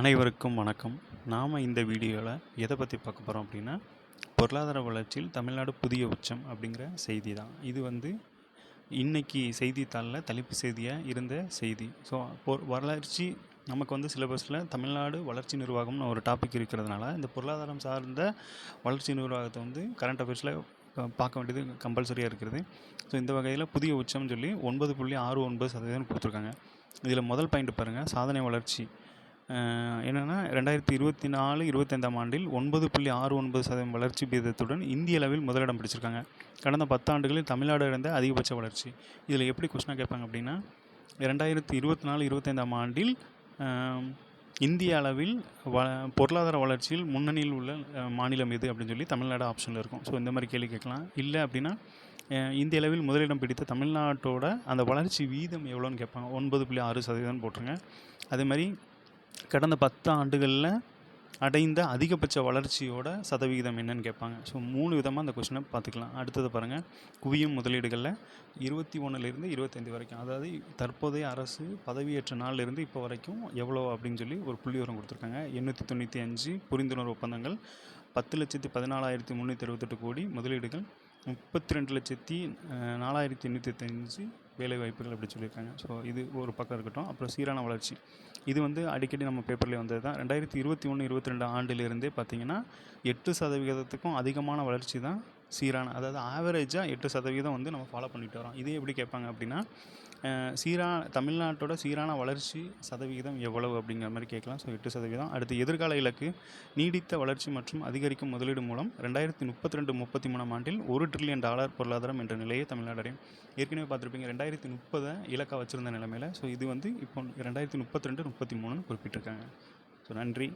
அனைவருக்கும் வணக்கம். நாம் இந்த வீடியோவில் எதை பற்றி பார்க்க போகிறோம் அப்படின்னா, பொருளாதார வளர்ச்சியில் தமிழ்நாடு புதிய உச்சம் அப்படிங்கிற செய்தி தான். இது இன்னைக்கு செய்தித்தாளில் தலைப்பு செய்தியாக இருந்த செய்தி. ஸோ வளர்ச்சி நமக்கு சிலபஸில் தமிழ்நாடு வளர்ச்சி நிர்வாகம்னு ஒரு டாபிக் இருக்கிறதுனால, இந்த பொருளாதாரம் சார்ந்த வளர்ச்சி நிர்வாகத்தை கரண்ட் அஃபேர்ஸில் பார்க்க வேண்டியது கம்பல்சரியாக இருக்கிறது. ஸோ இந்த வகையில் புதிய உச்சம்னு சொல்லி 9.69% கொடுத்துருக்காங்க. இதில் முதல் பாயிண்ட் பாருங்கள், சாதனை வளர்ச்சி என்னென்னா 2024-25ஆம் ஆண்டில் 9.69% வளர்ச்சி விகிதத்துடன் இந்திய அளவில் முதலிடம் பிடிச்சிருக்காங்க. கடந்த 10 ஆண்டுகளில் தமிழ்நாடு அடைந்த அதிகபட்ச வளர்ச்சி. இதில் எப்படி கொஸ்டினாக கேட்பாங்க அப்படின்னா, 2024-25ஆம் ஆண்டில் இந்திய அளவில் பொருளாதார வளர்ச்சியில் முன்னணியில் உள்ள மாநிலம் எது அப்படின்னு சொல்லி தமிழ்நாடு ஆப்ஷனில் இருக்கும். ஸோ இந்த மாதிரி கேள்வி கேட்கலாம். இல்லை அப்படின்னா இந்திய அளவில் முதலிடம் பிடித்த தமிழ்நாட்டோட அந்த வளர்ச்சி வீதம் எவ்வளோன்னு கேட்பாங்க. 9.6% போட்டுருங்க. அதே மாதிரி கடந்த 10 ஆண்டுகளில் அடைந்த அதிகபட்ச வளர்ச்சியோட சதவிகிதம் என்னன்னு கேட்பாங்க. ஸோ 3 விதமாக அந்த கொஸ்டினை பார்த்துக்கலாம். அடுத்தது பாருங்கள், குவியும் முதலீடுகளில் 21லேருந்து 25 வரைக்கும், அதாவது தற்போதைய அரசு பதவியேற்ற நாளிலிருந்து இப்போ வரைக்கும் எவ்வளோ அப்படின்னு சொல்லி ஒரு புள்ளிவிவரம் கொடுத்துருக்காங்க. 895 புரிந்துணர்வு ஒப்பந்தங்கள், 10,14,368 கோடி முதலீடுகள், 32,04,805 வேலைவாய்ப்புகள் அப்படி சொல்லியிருக்காங்க. ஸோ இது ஒரு பக்கம் இருக்கட்டும். அப்புறம் சீரான வளர்ச்சி, இது அடிக்கடி நம்ம பேப்பர்லேயே வந்தது தான். 2021-22 ஆண்டிலிருந்தே பார்த்திங்கன்னா 8% அதிகமான வளர்ச்சி தான் சீரான, அதாவது ஆவரேஜாக 8% நம்ம ஃபாலோ பண்ணிட்டு வரோம். இதே எப்படி கேட்பாங்க அப்படின்னா, தமிழ்நாட்டோட சீரான வளர்ச்சி சதவிகிதம் எவ்வளவு அப்படிங்கிற மாதிரி கேட்கலாம். ஸோ 8%. அடுத்து எதிர்கால இலக்கு, நீடித்த வளர்ச்சி மற்றும் அதிகரிக்கும் முதலீடு மூலம் 2032-33ஆம் ஆண்டில் $1 ட்ரில்லியன் பொருளாதாரம் என்ற நிலையை தமிழ்நாடு அடையும். ஏற்கனவே பார்த்துருப்பீங்க, 2030 இலக்காக வச்சுருந்த நிலைமையில். ஸோ இது இப்போ 2032-33 குறிப்பிட்டிருக்காங்க. ஸோ நன்றி.